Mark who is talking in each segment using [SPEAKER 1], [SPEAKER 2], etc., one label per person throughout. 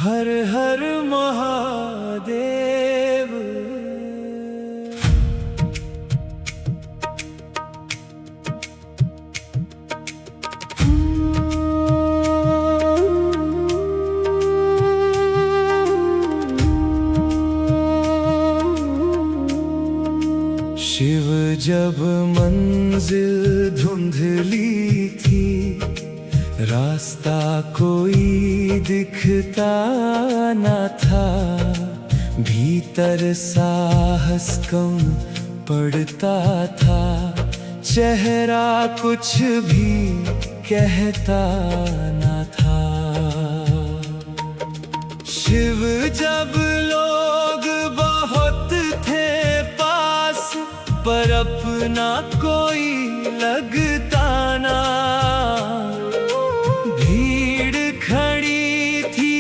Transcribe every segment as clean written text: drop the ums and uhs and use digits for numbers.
[SPEAKER 1] हर हर महादेव। शिव जब मंजिल धुंधली थी, रास्ता कोई दिखता न था। भीतर साहस कम पड़ता था, चेहरा कुछ भी कहता न था। शिव जब लोग बहुत थे पास, पर अपना कोई लगता ना। भीड़ खड़ी थी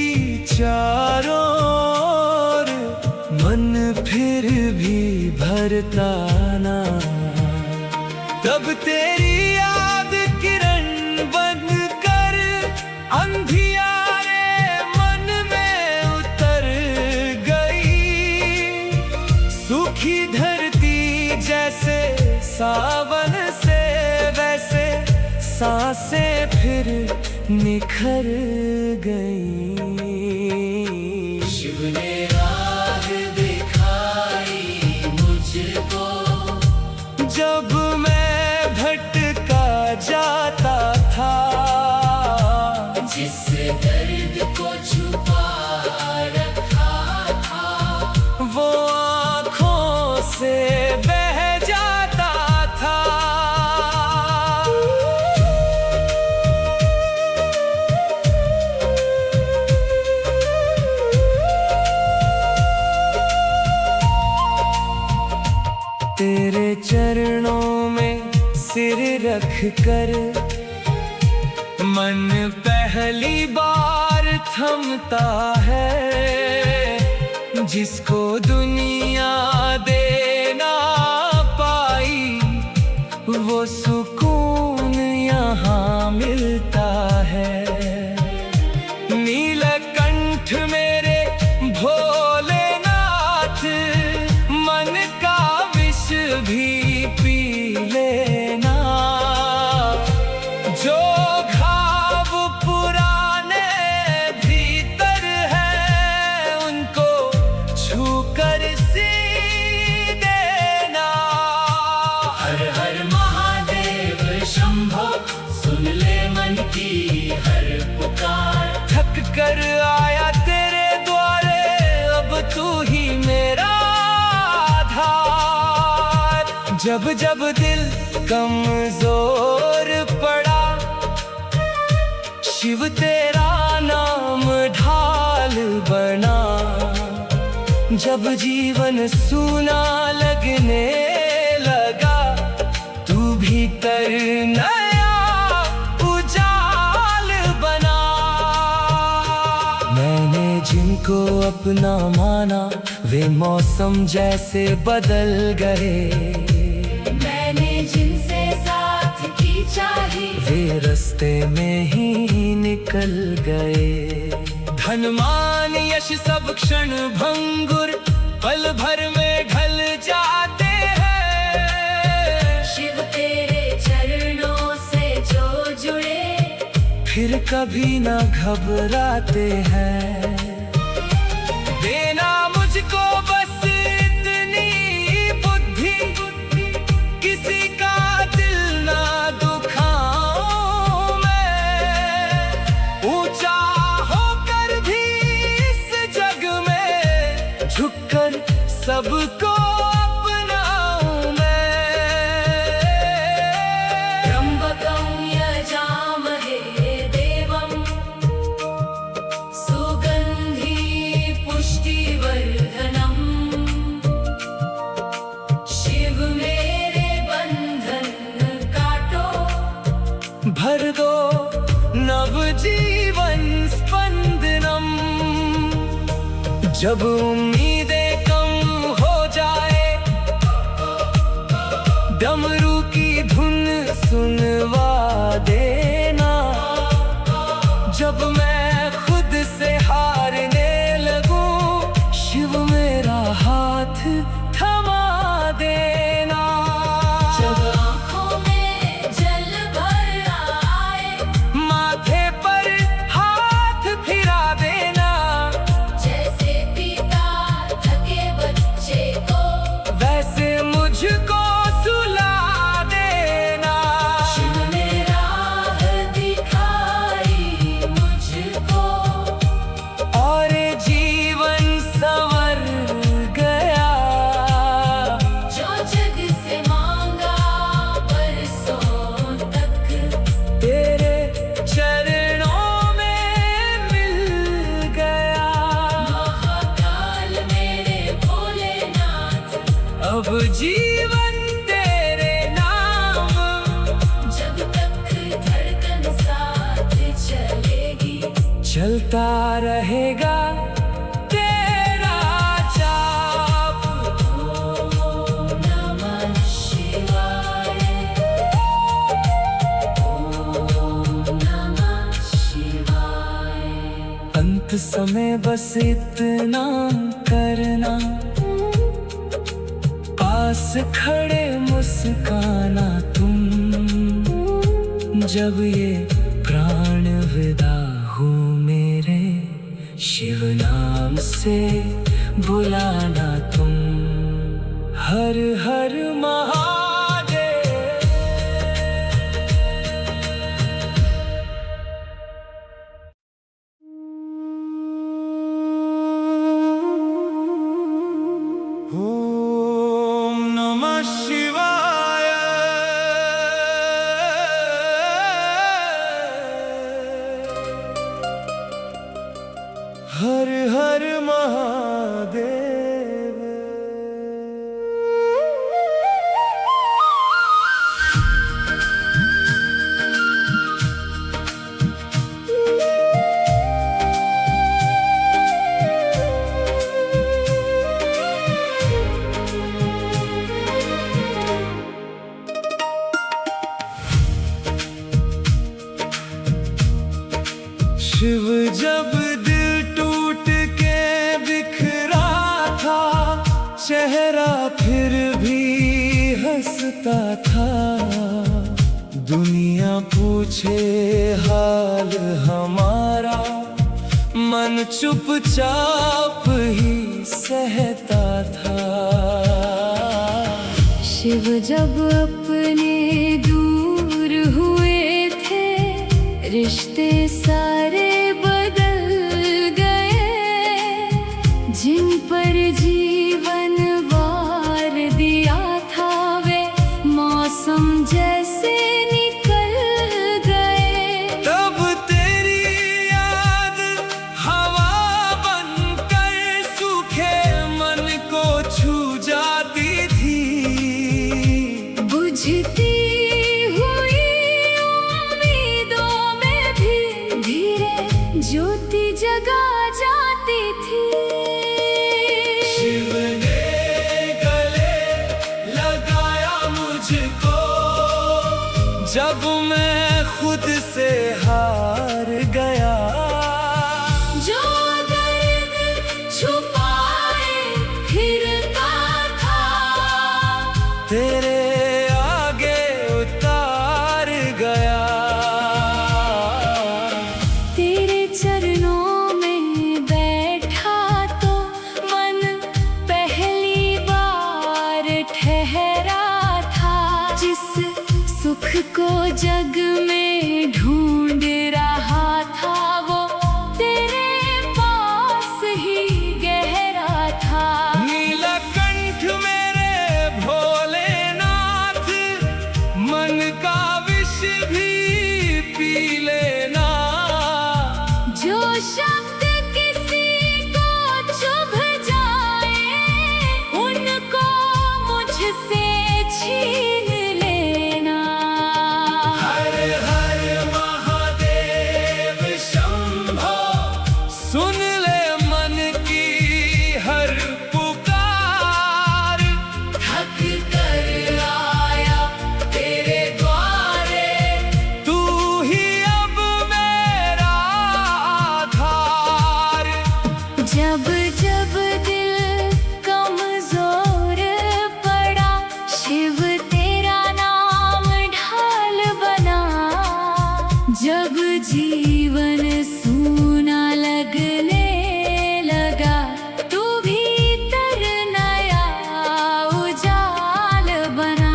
[SPEAKER 1] चारों ओर, मन फिर भी भरता ना। तब तेरी याद किरण बन कर अंधियारे मन में उतर गई। सूखी धरती जैसे सावन से, वैसे सांसें फिर निखर गई। शिव ने राह दिखाई मुझको, जब मैं भटका जाता था। जिस दर्द को छुपा रखा था, वो आँखों से बह जाता था। तेरे चरणों में सिर रख कर मन पहली बार थमता है। जिसको दुनिया दे ना पाई, वो सुकून यहाँ मिलता है। नीलकंठ मेरे भोलेनाथ, मन का विष भी पी लेना। जो घाव पुराने भीतर है, उनको छूकर सी देना। हर हर महादेव शंभो, सुन ले मन की हर पुकार। थक कर आया तेरे द्वारे, अब तू ही मेरा आधार। जब जब दिल कमजोर पड़ा, शिव तेरा नाम ढाल बना। जब जीवन सूना लगने लगा, तू भीतर नया उजाल बना। मैंने जिनको अपना माना, वे मौसम जैसे बदल गए।
[SPEAKER 2] मैंने जिनसे साथ की चाही,
[SPEAKER 1] वे रास्ते में ही निकल गए। धन मान यश सब क्षण भंगुर, पल भर में ढल जाते हैं।
[SPEAKER 2] शिव तेरे चरणों से जो जुड़े,
[SPEAKER 1] फिर कभी न घबराते हैं। देना मुझको बस इतनी बुद्धि, किसी का दिल ना दुखाऊं मैं। ऊंचा होकर भी इस जग में, झुककर सबको अपनाऊं मैं।
[SPEAKER 2] त्र्यंबकं यजामहे देवं, सुगंधि पुष्टिवर्धनम्। शिव मेरे बंधन काटो,
[SPEAKER 1] भर दो नवजीवन स्पंदनम। जब उम्मीदें कम हो जाए, डमरू की धुन सुनवा देना। जब मैं खुद से हारने अब जीवन तेरे नाम।
[SPEAKER 2] जब तक धड़कन साथ चलेगी,
[SPEAKER 1] चलता रहेगा तेरा जाप।
[SPEAKER 2] ओम नमः शिवाय, ओम नमः शिवाय।
[SPEAKER 1] अंत समय बस इतना करना, पास खड़े मुस्काना तुम। जब ये प्राण विदा हो मेरे, शिव नाम से बुलाना तुम। हर हर महादेव। ओम नमः शिवाय। हर हर महादेव। शिव जब दिल टूट के बिखरा था, चेहरा फिर भी हंसता था। दुनिया पूछे हाल हमारा, मन चुपचाप ही सहता था।
[SPEAKER 2] शिव जब अपने दूर हुए थे, रिश्ते सारे बदल गए। जिन पर जीवन वार दिया था, वे मौसम जैसे निकल गए।
[SPEAKER 1] तब तेरी याद हवा बनकर सूखे मन को छू जाती थी।
[SPEAKER 2] बुझती ज्योति जगा जाती थी।
[SPEAKER 1] शिव ने गले लगाया मुझको, जब मैं खुद से हार गया।
[SPEAKER 2] जो दर्द छुपाए फिरता था,
[SPEAKER 1] तेरे आगे उतार गया।
[SPEAKER 2] चरणों में बैठा तो मन पहली बार ठहरा था। जिस सुख को जग में ढूंढ रहा था, वो तेरे पास ही गहरा था।
[SPEAKER 1] नीलकंठ मेरे भोलेनाथ, मन का विष भी पी लेना।
[SPEAKER 2] जो शब्द किसी को चुभ जाए, उनको मुझसे छीन लेना।
[SPEAKER 1] हर हर महादेव शंभो, सुन ले मन की हर पुकार।
[SPEAKER 2] थक कर आया तेरे द्वारे,
[SPEAKER 1] तू ही अब मेरा आधार।
[SPEAKER 2] जब जब दिल कमजोर पड़ा, शिव तेरा नाम ढाल बना। जब जीवन सूना लगने लगा, तू भीतर नया उजाल बना।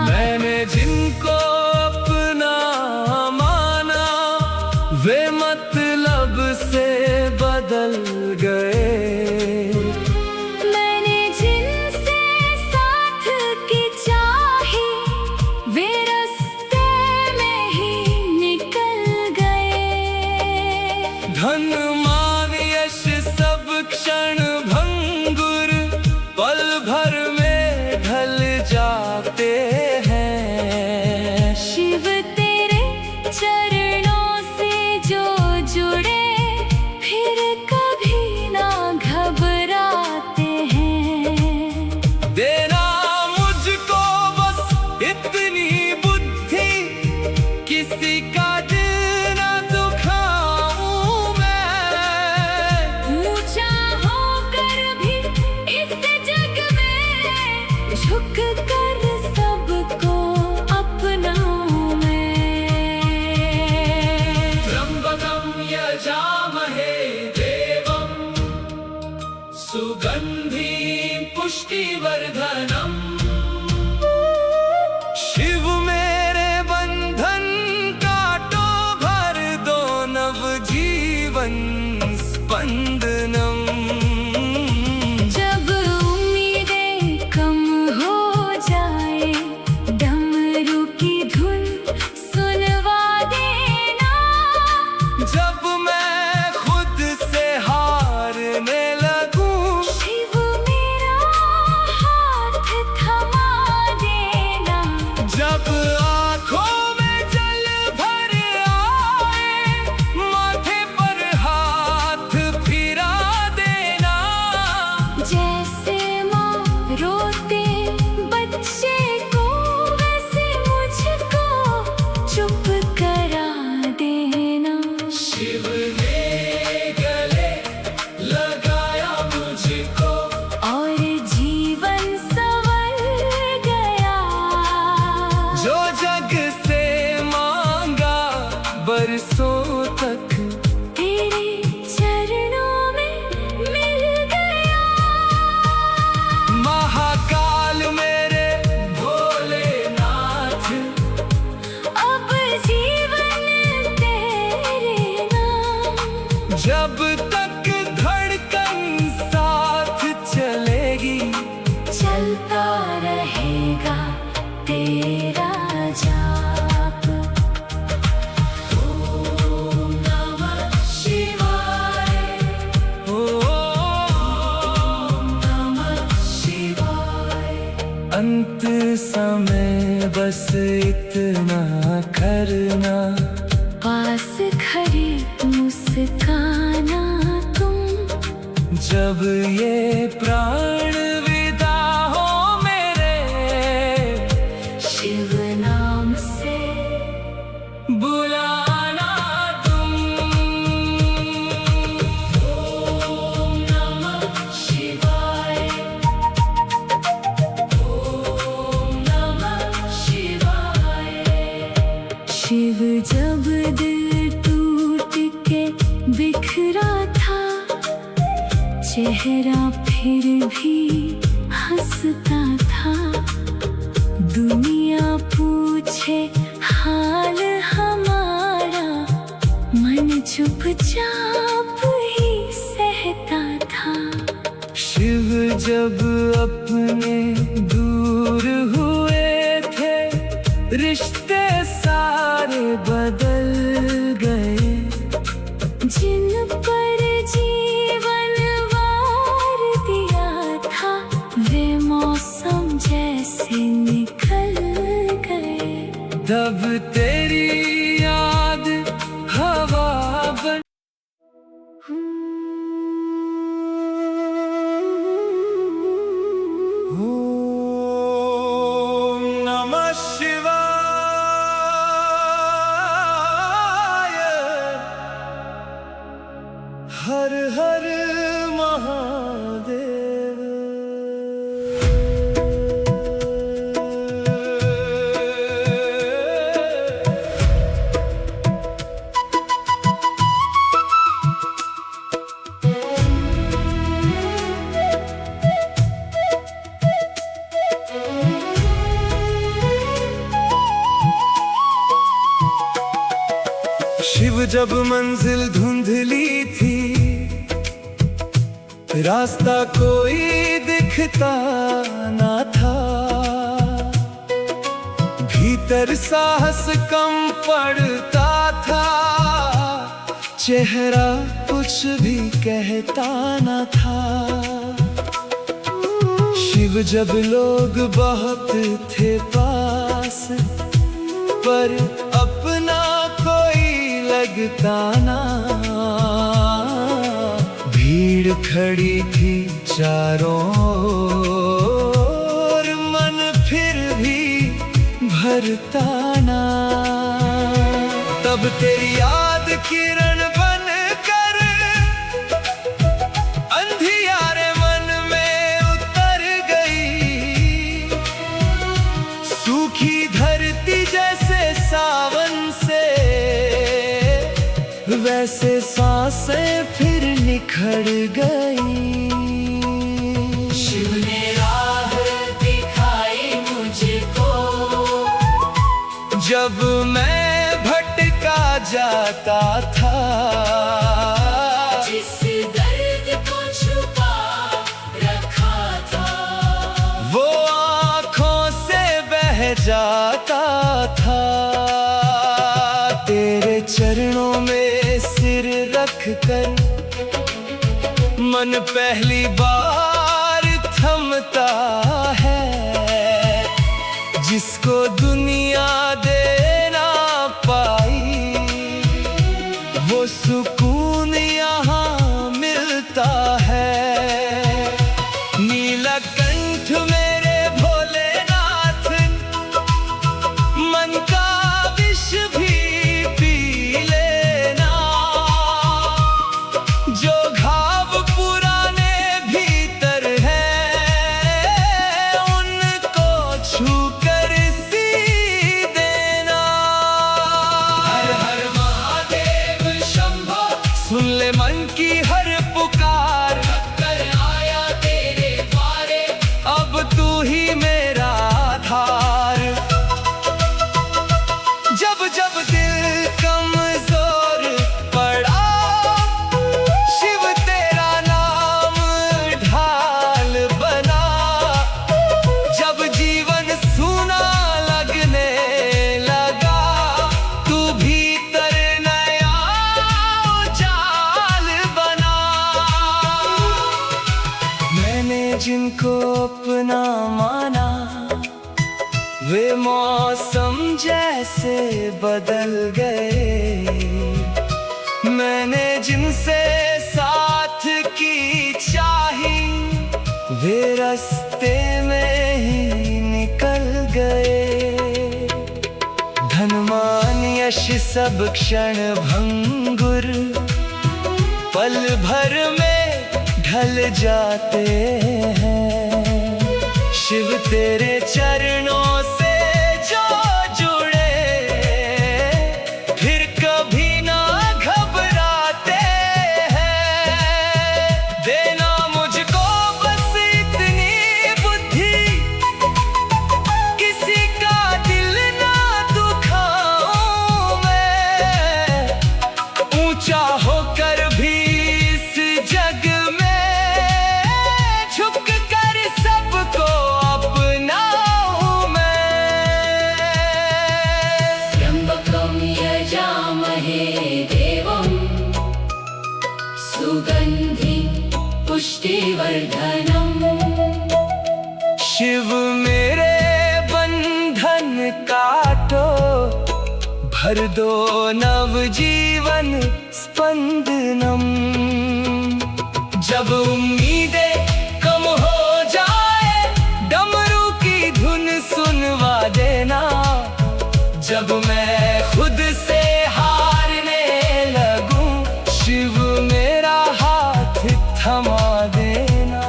[SPEAKER 1] मैंने जिनको अपना माना, वे मतलब से बदल गए।
[SPEAKER 2] मैंने जिनसे साथ की चाही, वे रास्ते में ही निकल गए।
[SPEAKER 1] धन मान यश सब क्षण भंगुर, पल भर में ढल हे देवम सुगंधि पुष्टिवर्धनम। शिव मेरे बंधन काटो, भर दो नवजीवन स्पंदनम।
[SPEAKER 2] जब उम्मीदें कम हो जाए, डमरू की धुन सुनवा देना।
[SPEAKER 1] जब मैं खुद से हारने लगूं,
[SPEAKER 2] शिव मेरा हाथ थमा देना।
[SPEAKER 1] जब आँखों में जल भर आए, माथे पर हाथ फिरा देना।
[SPEAKER 2] जैसे माँ रोते बच्चे को, वैसे मुझको चुप करा देना।
[SPEAKER 1] शिव ने गले लगाया मुझको,
[SPEAKER 2] और जीवन संवर गया।
[SPEAKER 1] जो जग से मांगा बरसों तक,
[SPEAKER 2] तेरे चरणों में मिल गया।
[SPEAKER 1] महाकाल मेरे भोलेनाथ,
[SPEAKER 2] अब जीवन तेरे नाम।
[SPEAKER 1] जब तक धड़कन साथ चलेगी,
[SPEAKER 2] चलता रहेगा तेरा जाप। ओम नमः शिवाय,
[SPEAKER 1] ओम
[SPEAKER 2] नमः शिवाय।
[SPEAKER 1] अंत समय बस इतना करना,
[SPEAKER 2] पास खड़े मुस्काना तुम।
[SPEAKER 1] जब ये प्राण विदा हो मेरे,
[SPEAKER 2] शिव नाम से
[SPEAKER 1] बुलाना तुम।
[SPEAKER 2] ओम नमः शिवाय, ओम नमः शिवाय। शिव जब दिल टूट के बिखरा था, चेहरा फिर भी हंसता था। दुनिया पूछे हाल हमारा, मन चुपचाप ही सहता था।
[SPEAKER 1] शिव जब अपने दूर हुए थे, रिश्ते सारे बदल गए।
[SPEAKER 2] जिन पर जीवन वार दिया था, वे मौसम जैसे निकल गए।
[SPEAKER 1] तब तेरी याद हवा बन। ओम नमः शिवाय, हर हर महादेव। शिव जब मंजिल धुंधली थी, रास्ता कोई दिखता ना था। भीतर साहस कम पड़ता था, चेहरा कुछ भी कहता ना था। शिव जब लोग बहुत थे पास, पर अपना कोई लगता ना। भीड़ खड़ी थी चारों ओर, मन फिर भी भरता ना। तब तेरी याद किरण बन कर अंधियारे मन में उतर गई। सूखी धरती जैसे सावन से, वैसे सा सांसें फिर निखर गई।
[SPEAKER 2] शिव ने राह दिखाई मुझको,
[SPEAKER 1] जब मैं भटका जाता था,
[SPEAKER 2] जिस दर्द को छुपा रखा था,
[SPEAKER 1] वो आँखों से बह जाता था। तेरे चरणों में सिर रख कर मन पहली बार थमता है, जिसको दुनिया दे ना पाई वो सुकून यहाँ मिलता है। नीलकंठ मेरे भोलेनाथ, मन का विष भी पी लेना, जो घाव पुराने भीतर है उनको छू कर सी देना। हर हर महादेव शंभो, सुन ले मन की हर पुकार,
[SPEAKER 2] कर आया तेरे द्वारे,
[SPEAKER 1] अब तू ही मेरा आधार। जब जब दिल कमजोर पड़ा, शिव तेरा नाम ढाल बना। जब जीवन सूना लगने लगा, तू भीतर नया उजाल बना। मैंने जिनको अपना माना, वे मौसम जैसे बदल गए। मैंने जिनसे साथ की चाही, वे रास्ते में ही निकल गए। धनमान यश सब क्षण भंगुर, पल भर में ढल जाते हैं। शिव तेरे चरणों से जो जुड़े, फिर कभी ना घबराते हैं। देना मुझको बस इतनी बुद्धि, किसी का दिल ना दुखाऊं मैं। ऊंचा होकर भी इस जग में झुक कर सबको अपनाऊं मैं।
[SPEAKER 2] त्र्यंबकं यजामहे देवं, सुगन्धिं पुष्टिवर्धनम्।
[SPEAKER 1] शिव मेरे बंधन काटो, भर दो नवजीवन स्पंदनम। जब उम्मीदें कम हो जाए, डमरू की धुन सुनवा देना। जब मैं खुद से हारने लगूं, शिव मेरा हाथ थमा देना।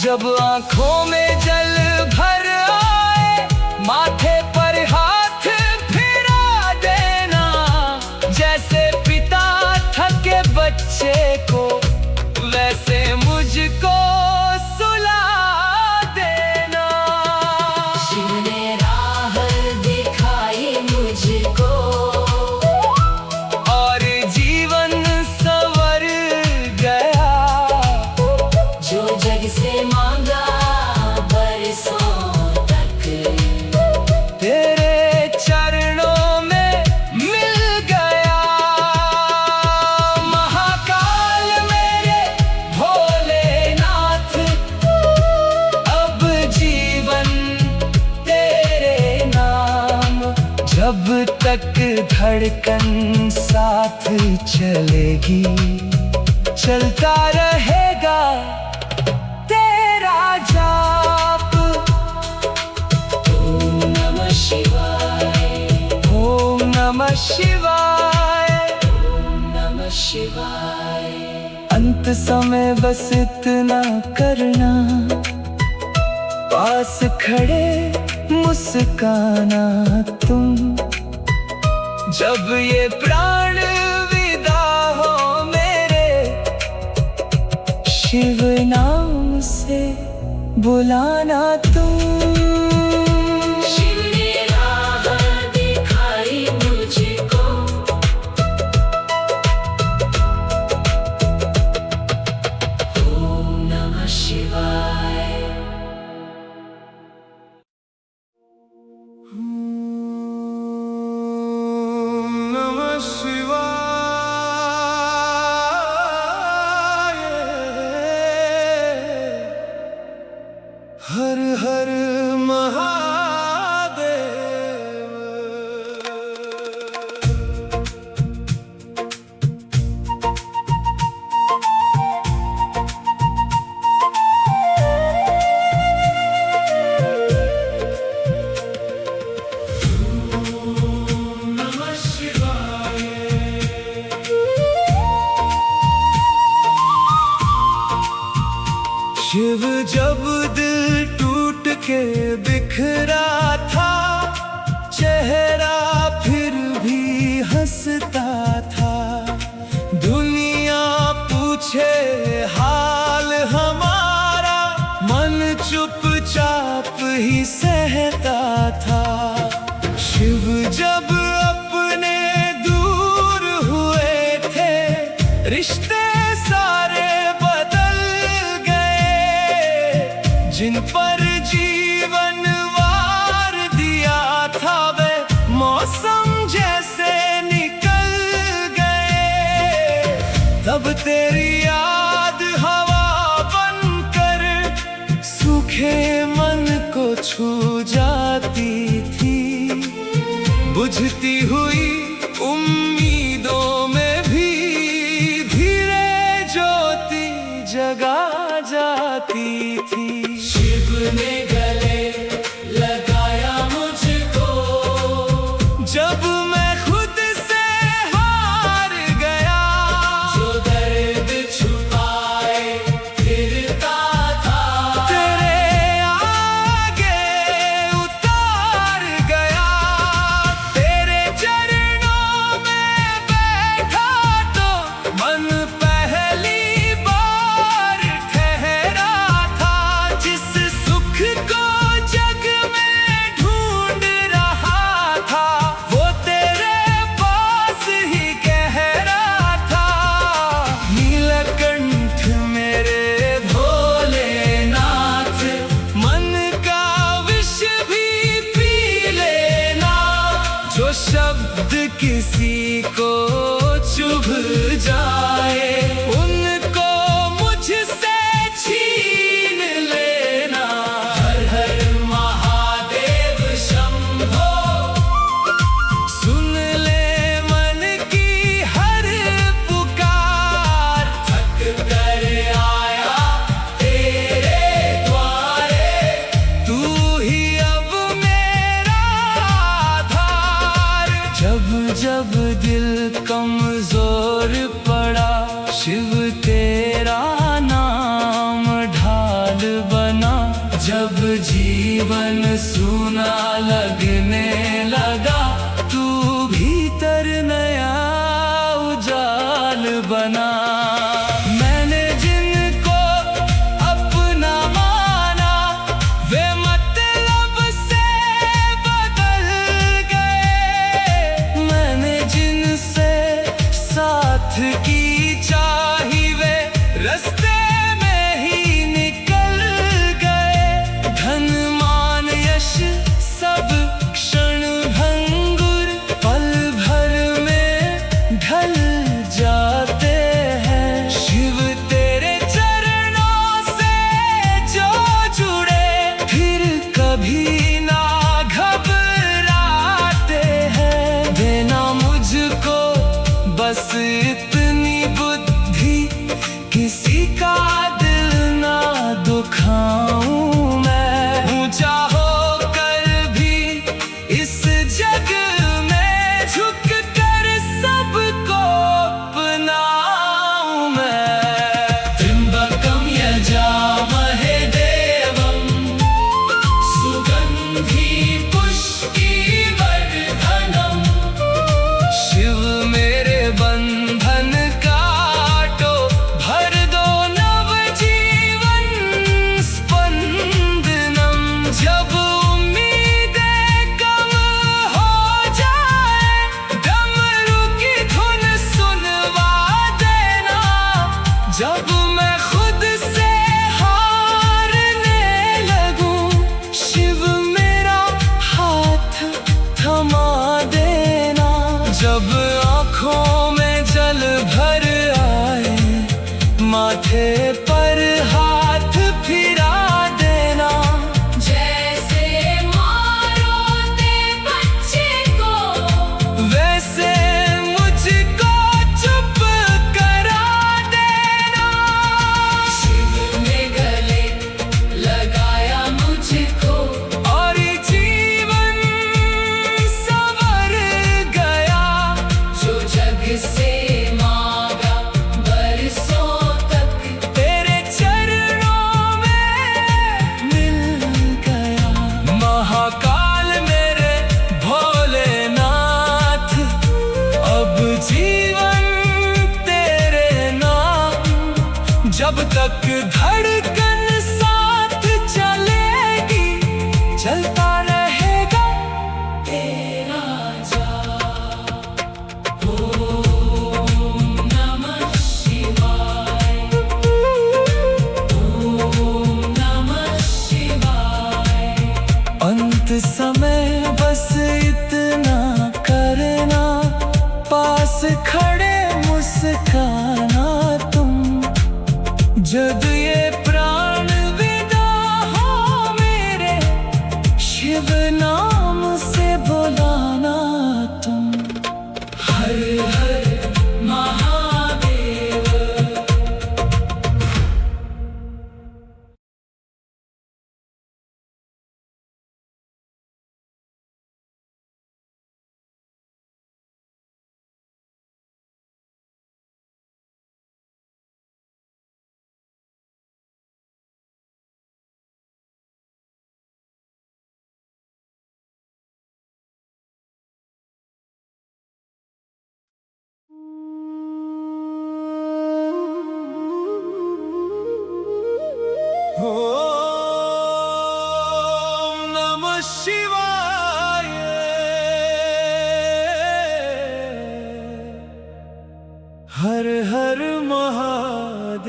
[SPEAKER 1] जब आंखों में जल भर आए, माथे पर हाथ फिरा देना। जैसे पिता थके बच्चे को, वैसे मुझको सुला देना।
[SPEAKER 2] शिव ने राह दिखाई मुझको,
[SPEAKER 1] और जीवन संवर गया।
[SPEAKER 2] जो जग से मांगा बरसों तक,
[SPEAKER 1] तेरे चरणों में मिल गया। महाकाल मेरे भोलेनाथ, अब जीवन तेरे नाम। जब तक धड़कन साथ चलेगी, चलता रहेगा तेरा जाप।
[SPEAKER 2] ओम नमः शिवाय,
[SPEAKER 1] ओम नमः शिवाय,
[SPEAKER 2] ओम नमः शिवाय।
[SPEAKER 1] अंत समय बस इतना करना, पास खड़े मुस्काना तुम। जब ये प्राण विदा बुलाना तुम।
[SPEAKER 2] शिव ने राह दिखाई मुझको, ओम नमः शिवाय।
[SPEAKER 1] नमः शिवाय। हर हर महादेव। नमः शिवाय। शिव जब दिल टूट के बिखरा था, चेहरा फिर भी हंसता था। दुनिया पूछे हाल हमारा, मन चुपचाप ही सहता था। शिव जब अपने दूर हुए थे, रिश्ते सारे बदल गए। जिन पर जीवन वार दिया था, वे मौसम जैसे निकल गए। तब तेरी याद हवा बनकर सूखे मन को छू जाती थी। बुझती हुई उम्मीदों में भी धीरे ज्योति जगा जाती थी। शिव ने गले लगाया मुझको, जब मैं खुद से हार गया। जो दर्द छुपाए फिरता था, तेरे आगे उतार गया। तेरे चरणों में बैठा तो मन पहली बार ठहरा था। जिस सुख को जग में ढूंढ रहा था, वो तेरे पास ही गहरा था। नीलकंठ मेरे भोलेनाथ, मन का विष भी पी लेना। जो शब्द किसी को चुभ जाए, उनको मुझसे छीन लेना। हर हर महादेव शंभो, सुन ले मन की हर पुकार। थक कर आया तेरे द्वारे, तू ही अब मेरा आधार। जब जब दिल कमजोर पड़ा, शिव तेरा नाम ढाल बना। जब जीवन सूना लगने लगा, तू भीतर नया उजाल बना। मैंने जिनको अपना माना, वे मतलब से बदल गए। मैंने जिनसे साथ की चाही, वे रास्ते में ही निकल गए। धन मान यश सब क्षण भंगुर, पल भर में ढल जाते हैं। जब मैं खुद से हारने लगूं, शिव मेरा हाथ थमा देना। जब आँखों में जल भर आए, माथे पर हाथ फिरा देना।
[SPEAKER 2] जैसे मारोते बच्चे को,
[SPEAKER 1] वैसे मुझको चुप करा देना।
[SPEAKER 2] शिव ने गले लगाया मुझको,
[SPEAKER 1] और जीवन संवर गया।
[SPEAKER 2] जो जग से मांगा बरसों तक,
[SPEAKER 1] तेरे चरणों में मिल गया। महाकाल मेरे भोलेनाथ, अब जीवन तेरे नाम। जब तक धड़कन साथ चलेगी, चलता रहेगा तेरा जाप। ओम
[SPEAKER 2] नमः शिवाय, ओम नमः शिवाय।
[SPEAKER 1] अंत समय बस इतना करना, पास खड़े मुस्काना तुम। जब ये प्राण विदा हो मेरे, शिव नाम से बुलाना तुम। हर हर
[SPEAKER 2] महादेव।
[SPEAKER 1] ओम नमः शिवाय। हर हर महादेव।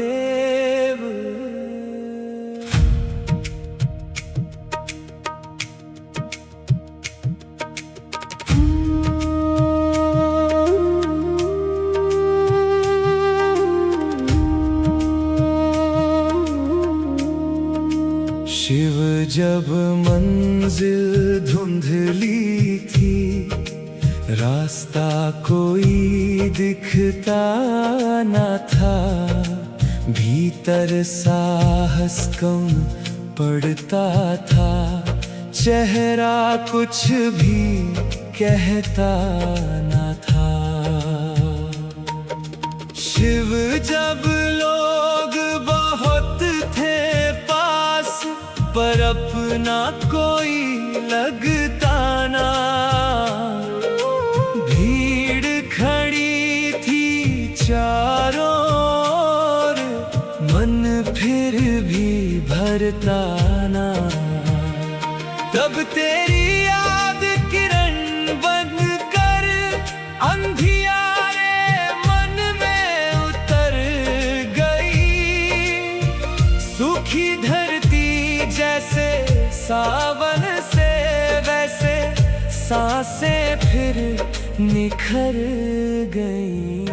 [SPEAKER 1] शिव जब मंजिल धुंधली थी, रास्ता कोई दिखता न था। भीतर साहस कम पड़ता था, चेहरा कुछ भी कहता न था। शिव जब लोग बहुत थे पास, पर अपना कोई लगता ना। भीड़ खड़ी थी चारों ओर, मन फिर भी भरता ना। तब तेरी याद किरण बन कर अंधियारे मन में उतर गई। सूखी धरती जैसे सावन से, वैसे सांसें फिर निखर गई।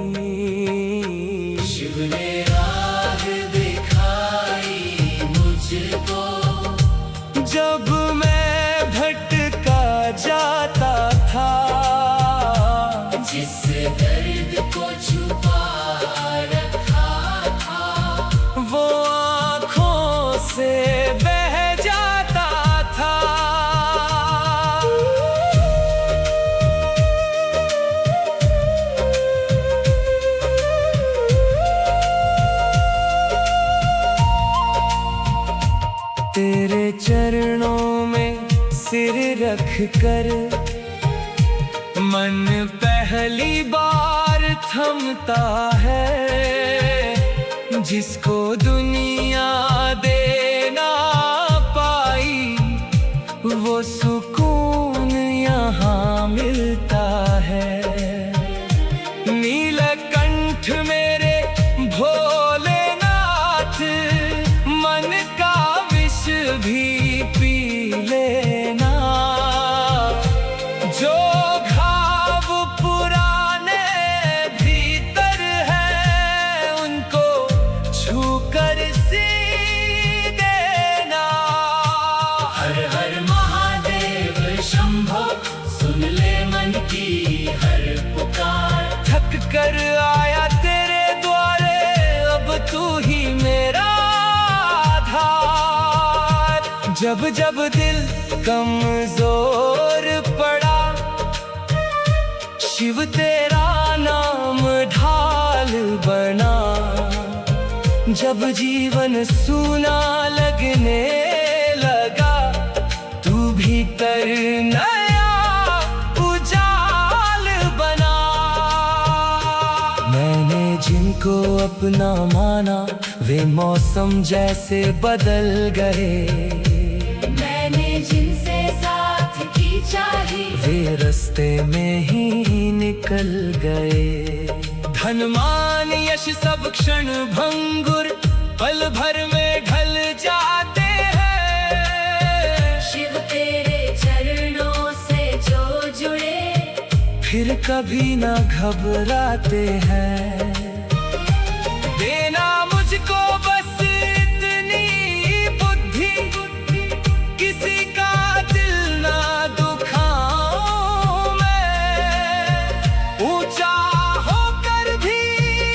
[SPEAKER 2] शिव ने राह दिखाई मुझको,
[SPEAKER 1] जब मैं भटका जाता था।
[SPEAKER 2] जिस दर्द को छुपा रखा था,
[SPEAKER 1] वो आँखों से बह जाता था। तेरे चरणों में सिर रख कर, मन पहली बार थमता है। जिसको दुनिया दे ना पाई, वो सुकून यहाँ मिलता है। नीलकंठ मेरे भोलेनाथ, कर आया तेरे द्वारे, अब तू ही मेरा आधार। जब जब दिल कमजोर पड़ा, शिव तेरा नाम ढाल बना। जब जीवन सूना लगने लगा, तू भीतर नया उजाल बना। मैंने जिनको अपना माना, वे मौसम जैसे बदल गए।
[SPEAKER 2] मैंने जिनसे साथ की चाही,
[SPEAKER 1] वे रास्ते में ही निकल गए। धन मान यश सब क्षण भंगुर, पल भर में ढल जाते हैं।
[SPEAKER 2] शिव तेरे चरणों से जो जुड़े,
[SPEAKER 1] फिर कभी न घबराते हैं। देना मुझको बस इतनी बुद्धि, किसी का दिल ना दुखाऊं मैं। ऊंचा होकर भी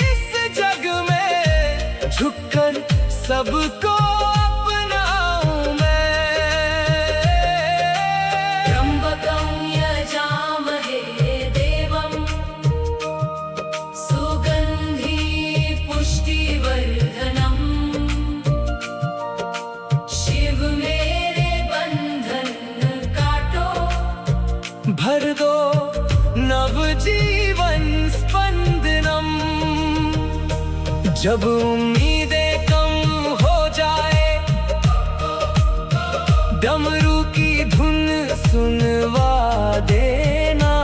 [SPEAKER 1] इस जग में, झुककर सबको अपनाऊं मैं।
[SPEAKER 2] त्र्यंबकं यजामहे देवं, सुगंधि पुष्टिवर्धनम्। शिव मेरे बंधन काटो,
[SPEAKER 1] भर दो नवजीवन स्पंदनम। जब उम्मीदें कम हो जाए, डमरू की धुन सुनवा देना।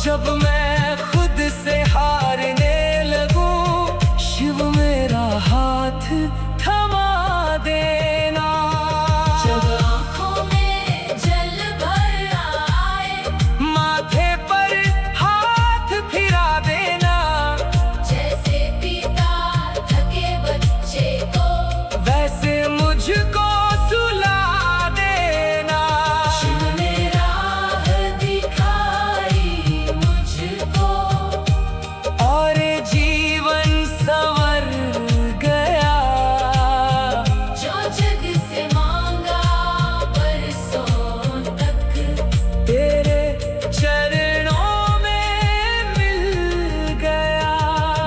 [SPEAKER 1] जब मैं खुद से हारने लगूं, शिव मेरा हाथ थमा देना।
[SPEAKER 2] जब आँखों में जल भर आए,
[SPEAKER 1] माथे पर हाथ फिरा देना।
[SPEAKER 2] जैसे पिता थके बच्चे को,
[SPEAKER 1] वैसे मुझको सुला देना।
[SPEAKER 2] शिव ने राह दिखाई मुझको,
[SPEAKER 1] और जीवन संवर गया।
[SPEAKER 2] जो जग से मांगा बरसों तक,
[SPEAKER 1] तेरे चरणों में मिल गया।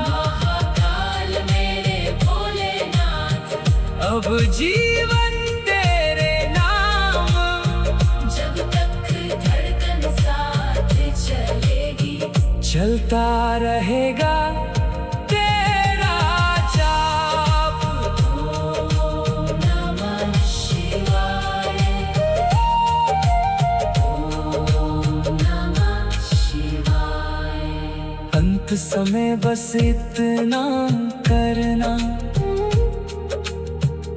[SPEAKER 2] महाकाल मेरे भोलेनाथ,
[SPEAKER 1] अब जीवन तेरे नाम।
[SPEAKER 2] जब तक धड़कन साथ चलेगी,
[SPEAKER 1] चलता रहेगा तेरा जाप।
[SPEAKER 2] ओम नमः शिवाय, ओम नमः शिवाय।
[SPEAKER 1] अंत समय बस इतना करना,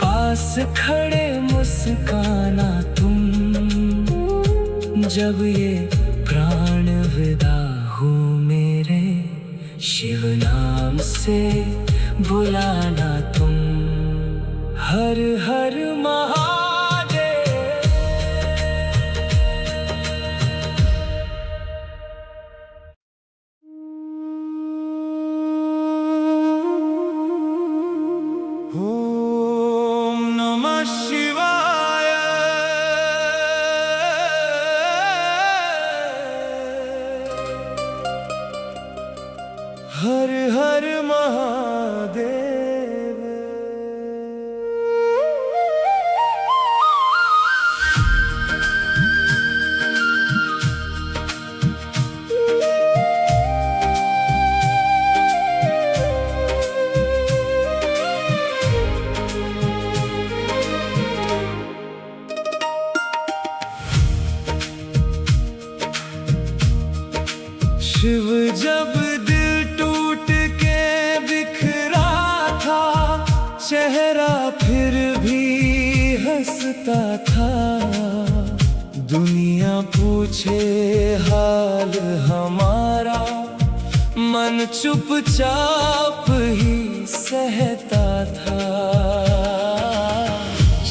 [SPEAKER 1] पास खड़े मुस्काना तुम। जब ये प्राण विदा हो मेरे, शिव नाम से बुलाना तुम। हर हर महादेव। ओम नमः शिवाय। हर हर महादेव। शिव जब दिल टूट के बिखरा था, चेहरा फिर भी हंसता था। दुनिया पूछे हाल हमारा, मन चुपचाप ही सहता था।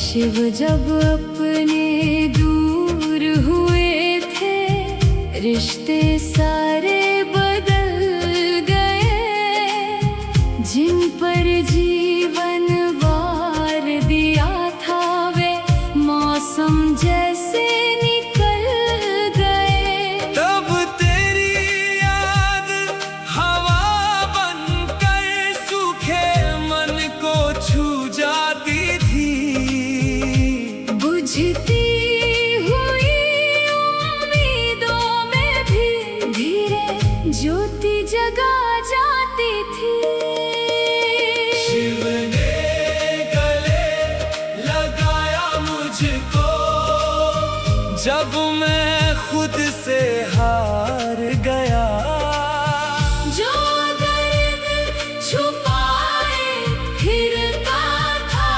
[SPEAKER 2] शिव जब अपने दूर हुए थे, रिश्ते सारे बदल
[SPEAKER 1] जब मैं खुद से हार गया,
[SPEAKER 2] जो दर्द छुपाए फिरता था,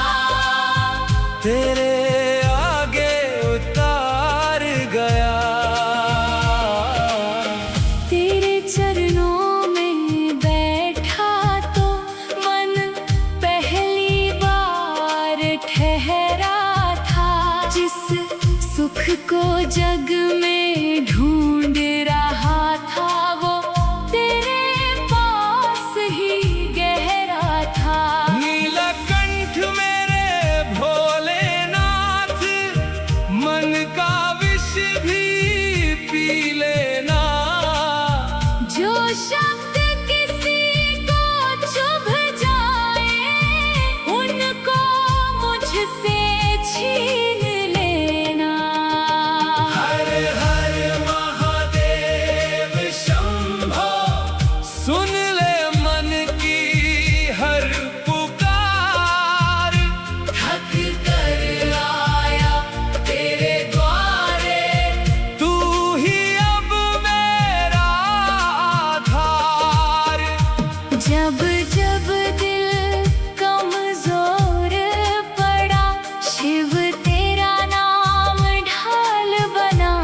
[SPEAKER 1] तेरे आगे उतार गया।
[SPEAKER 2] तेरे चरणों में बैठा तो मन पहली बार ठहरा था। जिस सुख को जग में ढूंढ रहा था, वो तेरे पास ही गहरा था।
[SPEAKER 1] नीलकंठ मेरे भोलेनाथ, मन का विष भी पी लेना।
[SPEAKER 2] जो शब्द किसी को चुभ जाए, उनको मुझसे छीन लेना।
[SPEAKER 1] हर हर महादेव शंभो, सुन ले मन की हर पुकार।
[SPEAKER 2] थक कर आया तेरे द्वारे,
[SPEAKER 1] तू ही अब मेरा आधार।
[SPEAKER 2] जब जब दिल कमजोर पड़ा, शिव तेरा नाम ढाल बना।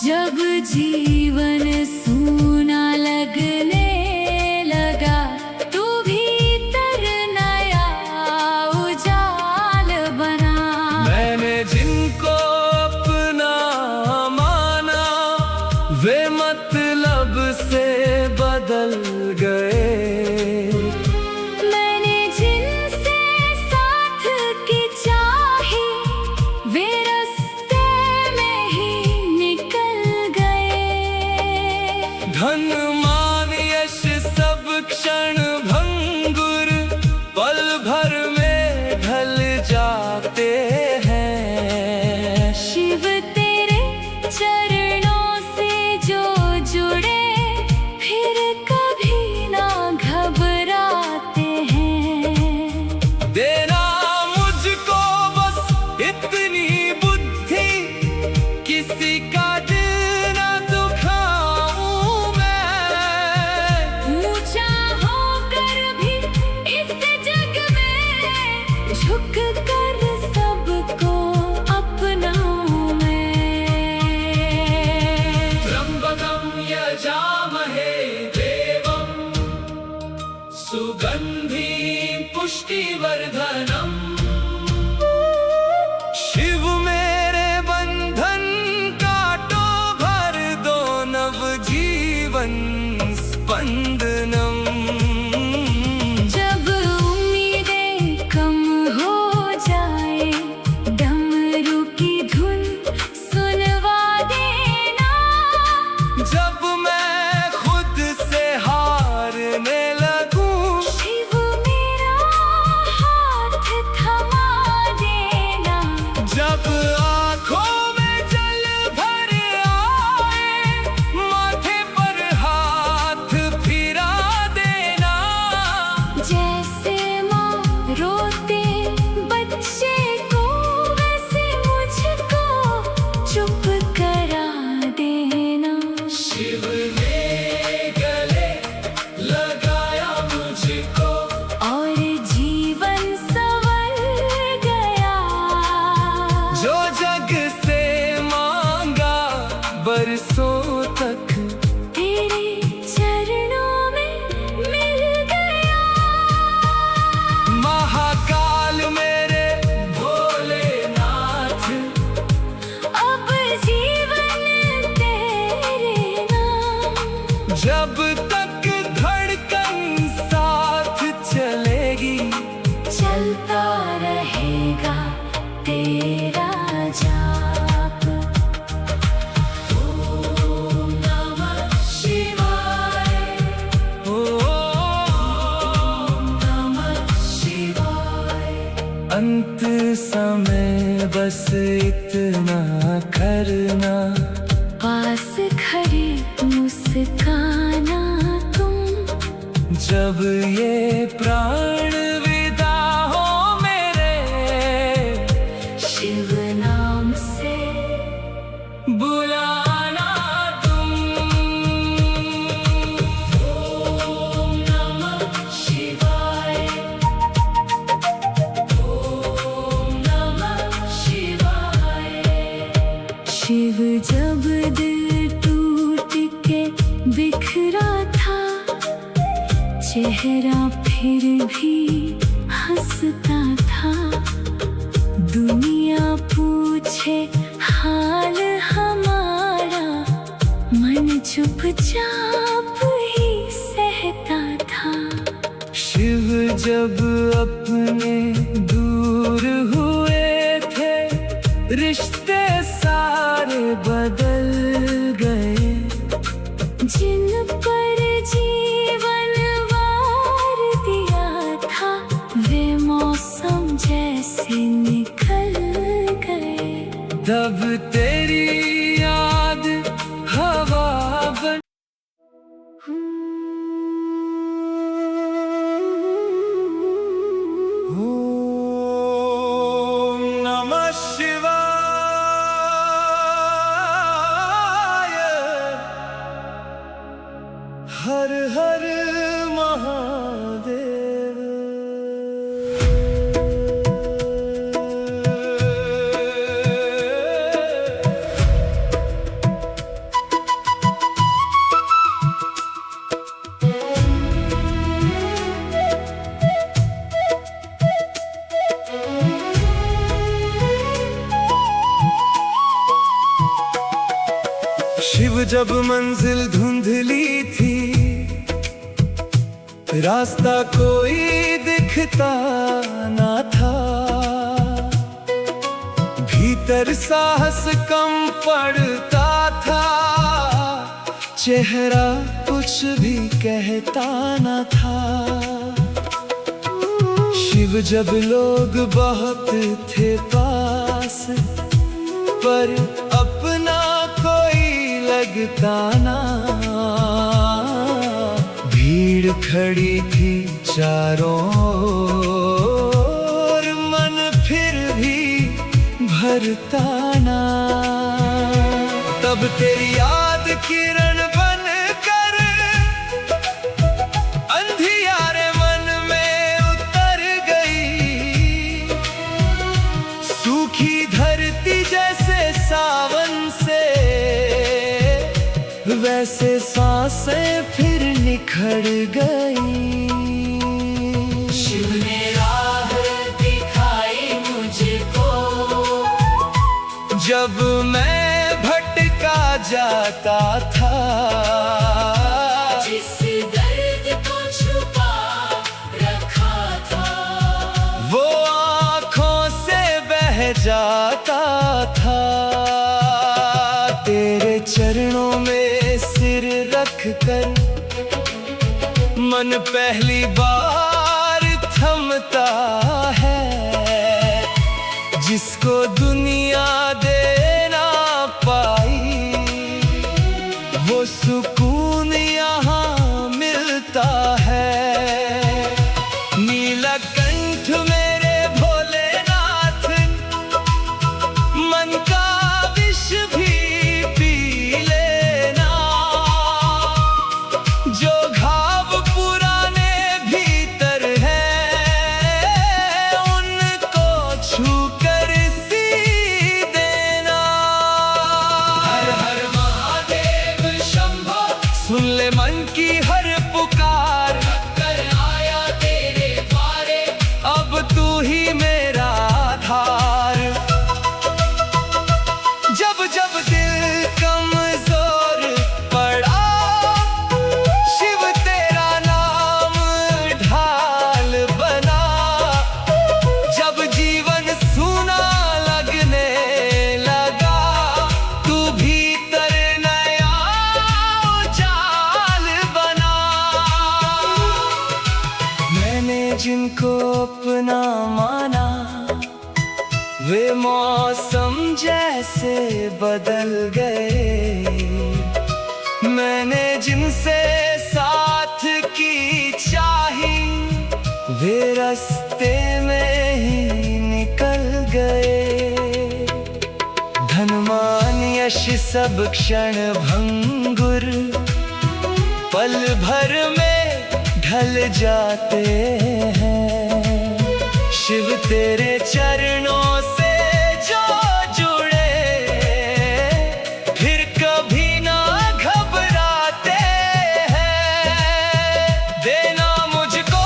[SPEAKER 2] जब जीवन सूना लगने लगा, तू भीतर नया उजाल बना।
[SPEAKER 1] मैंने जिनको अपना माना, वे मतलब से बदल गए।
[SPEAKER 2] मैंने जिनसे साथ की चाही, वे रास्ते में ही निकल गए।
[SPEAKER 1] धन मान यश सब क्षण भंगुर, पल भर में ढल जाते हैं।
[SPEAKER 2] शिव तेरे चरणों से जो जुड़े, फिर कभी ना घबराते हैं।
[SPEAKER 1] देना मुझको बस इतनी बुद्धि, किसी का दिल न दुखाऊं मैं।
[SPEAKER 2] ऊंचा होकर भी इस जग में, झुक कर सबको अपनाऊं मैं।
[SPEAKER 1] त्र्यंबकं यजामहे देवं, सुगंधिं पुष्टिवर्धनम्। शिव मेरे बंधन काटो, भर दो नवजीवन स्पंदनम।
[SPEAKER 2] जब उम्मीदें कम हो जाए, डमरू की धुन सुनवा देना।
[SPEAKER 1] जब मैं खुद से हारने लगूं,
[SPEAKER 2] शिव मेरा हाथ थमा देना।
[SPEAKER 1] जब आँखों में जल भर आए, माथे पर हाथ फिरा देना।
[SPEAKER 2] जैसे माँ रोते बच्चे को, वैसे मुझको चुप करा देना।
[SPEAKER 1] शिव ने गले लगाया मुझको,
[SPEAKER 2] और जीवन संवर गया।
[SPEAKER 1] जो जग से मांगा बरसों तक,
[SPEAKER 2] तेरे चरणों में मिल गया।
[SPEAKER 1] महाकाल मेरे भोलेनाथ,
[SPEAKER 2] अब जीवन तेरे नाम।
[SPEAKER 1] जब तक धड़कन साथ चलेगी,
[SPEAKER 2] चलता रहेगा तेरा जाप। ओम नमः शिवाय,
[SPEAKER 1] ओम
[SPEAKER 2] नमः शिवाय।
[SPEAKER 1] अंत समय बस इतना करना,
[SPEAKER 2] पास खड़े मुस्काना तुम।
[SPEAKER 1] जब ये प्राण विदा हो मेरे,
[SPEAKER 2] शिव नाम से रोया फिर भी हंसता था। दुनिया पूछे हाल हमारा, मन चुपचाप ही सहता था।
[SPEAKER 1] शिव जब अपने दूर हुए थे, रिश्ते सारे बदल गए।
[SPEAKER 2] जिन पर जीवन वार दिया था, वे मौसम जैसे निकल गए।
[SPEAKER 1] तब तेरी याद हवा बन ओम नमः शिवाय, हर हर महादेव। शिव जब मंजिल धुंधली थी, रास्ता कोई दिखता ना था। भीतर साहस कम पड़ता था, चेहरा कुछ भी कहता ना था। शिव जब लोग बहुत थे पास, पर अपना कोई लगता ना। भीड़ खड़ी थी चारों ओर, मन फिर भी भरता ना। तब तेरी याद किरण बन कर अंधियारे मन में उतर गई। सूखी धरती जैसे सावन से, वैसे सांसें फिर निखर गई।
[SPEAKER 2] शिव ने राह दिखाई मुझको,
[SPEAKER 1] जब मैं भटका जाता था।
[SPEAKER 2] जिस दर्द को छुपा रखा था,
[SPEAKER 1] वो आँखों से बह जाता था। तेरे चरणों में सिर रख कर मन पहली बार थमता है। जिसको दुनिया दे ना पाई, वो सुकून यहाँ मिलता है। नीलकंठ मेरे भोलेनाथ, मन का विष भी पी लेना। जो घाव पुराने भीतर है, उनको छू कर सी देना। हर हर महादेव शंभो, सुन ले मन की हर पुकार।
[SPEAKER 2] कर आया तेरे द्वारे,
[SPEAKER 1] अब तू ही मेरा आधार। जब जब दिल कमजोर पड़ा, शिव तेरा नाम ढाल बना। जब जीवन सूना लगने लगा, तू भीतर नया उजाल बना। मैंने जिनको अपना माना, वे मौसम जैसे बदल गए। मैंने जिनसे साथ की चाही, वे रास्ते में ही निकल गए। धनमान यश सब क्षण भंगुर, पल भर में ढल जाते हैं। शिव तेरे चरणों से जो जुड़े, फिर कभी ना घबराते हैं। देना मुझको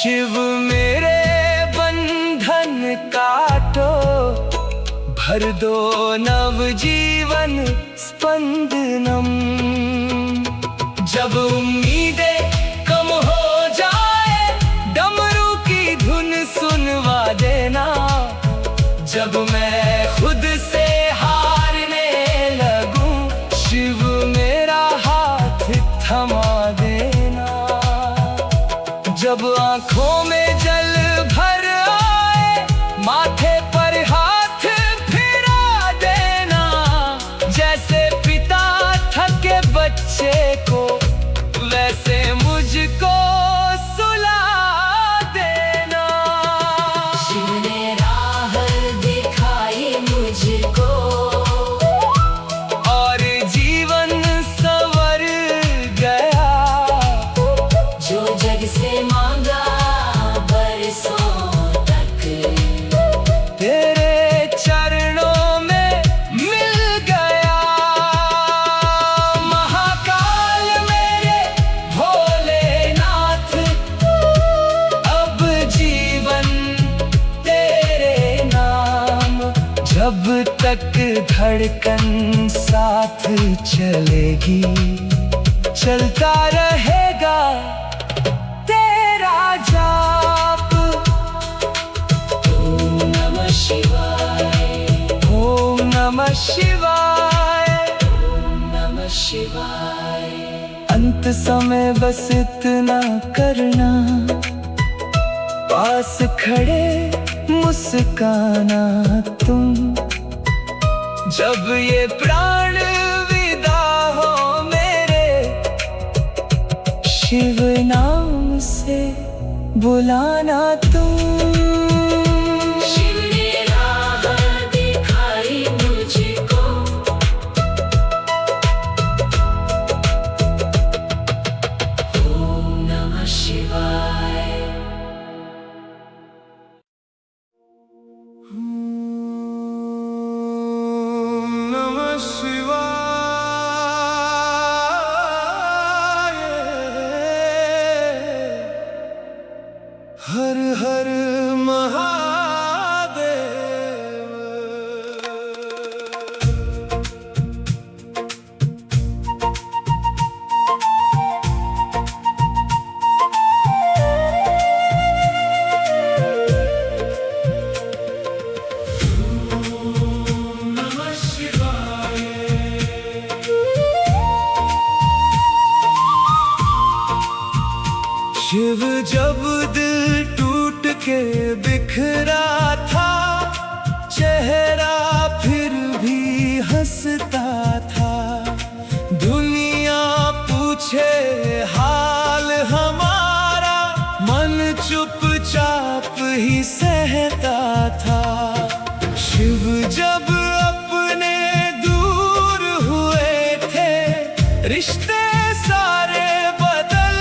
[SPEAKER 1] शिव मेरे बंधन काटो, भर दो नवजीवन स्पंदनम। जब उम्मीदें कम हो जाए, डमरू की धुन सुनवा देना। जब मैं खुद से हारने लगूं, शिव मेरा हाथ थमा देना। जब आंखों में जल भर आए, माथे पर हाथ फिरा देना। जैसे पिता थके बच्चे को, वैसे मुझको सुला देना।
[SPEAKER 2] शिव ने राह दिखाई मुझको,
[SPEAKER 1] और जीवन संवर गया।
[SPEAKER 2] जो जग से मांगा बरसों तक,
[SPEAKER 1] तेरे चरणों में मिल गया। महाकाल मेरे भोलेनाथ, अब जीवन तेरे नाम। जब तक धड़कन साथ चलेगी, चलता रहेगा तेरा जाप।
[SPEAKER 2] ओम नमः शिवाय,
[SPEAKER 1] ओम नमः शिवाय,
[SPEAKER 2] ओम नमः शिवाय।
[SPEAKER 1] अंत समय बस इतना करना, पास खड़े मुस्काना तुम। जब ये प्राण विदा हो मेरे, शिव नाम से बुलाना तुम।
[SPEAKER 2] शिव ने राह दिखाई मुझको, ओम नमः शिवाय।
[SPEAKER 1] ओम नमः शिवाय। हर हर महादेव। नमः शिवाय। शिव जब दिल टूट के बिखरा था, चेहरा फिर भी हंसता था। दुनिया पूछे हाल हमारा, मन चुपचाप ही सहता था। शिव जब अपने दूर हुए थे, रिश्ते सारे बदल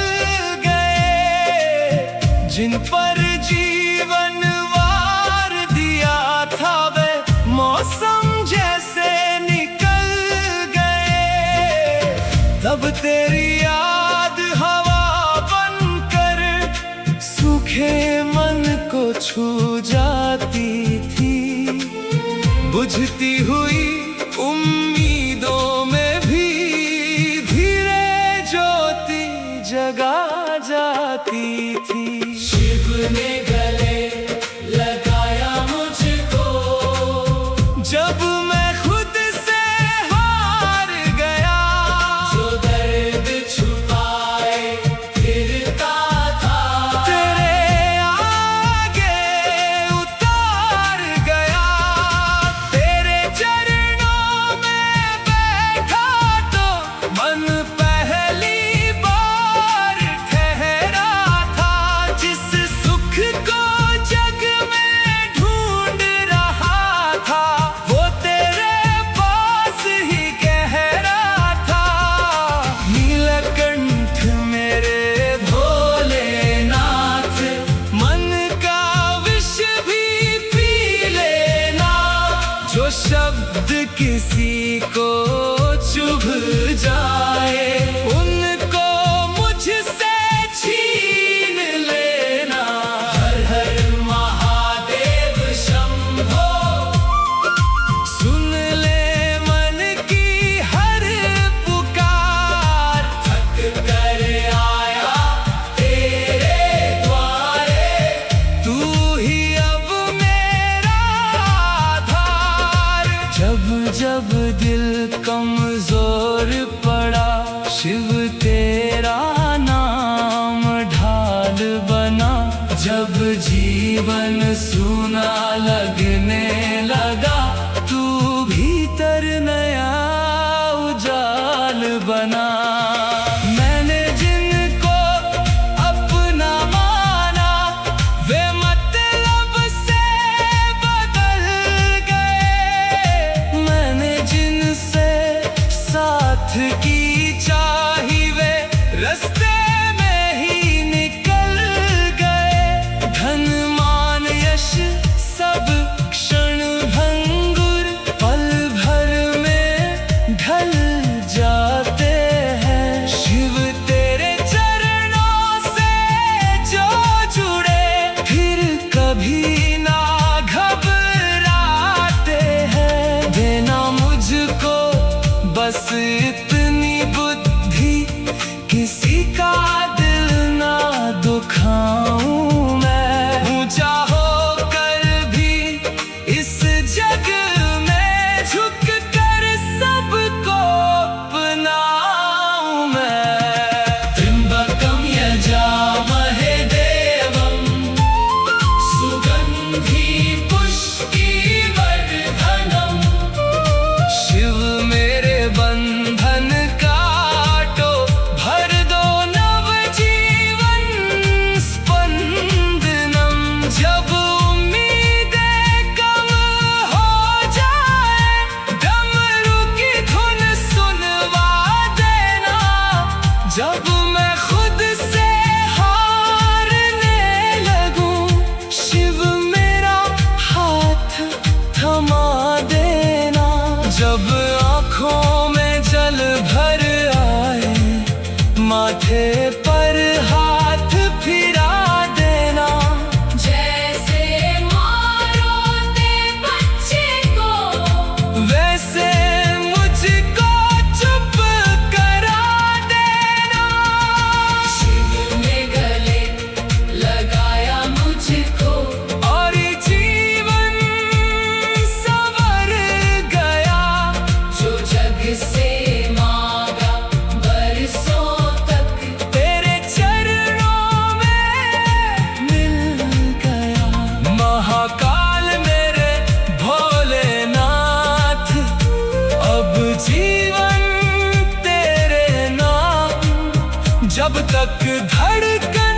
[SPEAKER 1] गए। जिन पर जीवन वार दिया था, वे मौसम जैसे निकल गए। तब तेरी याद हवा बनकर सूखे मन को छू जाती थी। बुझती हुई उम्मीदों में भी धीरे ज्योति जगा जाती थी। शिव ने गले लगाया मुझको, जब मैं खुद से हार गया। जो दर्द छुपाए फिरता था, तेरे आगे उतार गया। तेरे चरणों में बैठा तो मन पहली बार ठहरा था। जिस सुख को जग में ढूंढ रहा था, वो तेरे पास ही गहरा था। नीलकंठ मेरे भोलेनाथ, मन का विष भी पी लेना। जो शब्द किसी को चुभ जाए, उनको मुझसे छीन लेना। जब जीवन सूना लगने लगा, तू भीतर नया उजाल बना। मैंने जिनको अपना माना, वे मतलब से बदल गए। मैंने जिनसे साथ की चाही, वे रास्ते में ही निकल गए। धन मान यश सब क्षण भंगुर, पल भर में ढल जाते हैं। शिव तेरे चरणों से जो जुड़े, फिर कभी ना घबराते हैं। देना मुझको बस इतनी बुद्धि, किसी का दिल ना दुखाऊं मैं। ऊंचा होकर भी इस जग में झुक कर सबको अपनाऊं मैं। त्र्यंबकम यजामहे देवम, सुगंधि पुष्टिवर्धनम। शिव मेरे बंधन काटो, भर दो नवजीवन स्पंदनम। जब उम्मीदें कम हो जाए, डमरू की धुन सुनवा देना। जब मैं खुद से हारने लगूं, शिव मेरा हाथ थमा देना। जब आँखों में जल भर आए, माथे पर हाथ फिरा देना।
[SPEAKER 2] जैसे मारोते बच्चे को,
[SPEAKER 1] वैसे मुझको चुप करा देना।
[SPEAKER 2] शिव ने गले लगाया मुझको,
[SPEAKER 1] और ये जीवन संवर गया।
[SPEAKER 2] जो जग से मांगा बरसों तक,
[SPEAKER 1] तेरे चरणों में मिल गया। महाकाल मेरे भोलेनाथ, अब जीवन तेरे नाम। जब तक धड़कन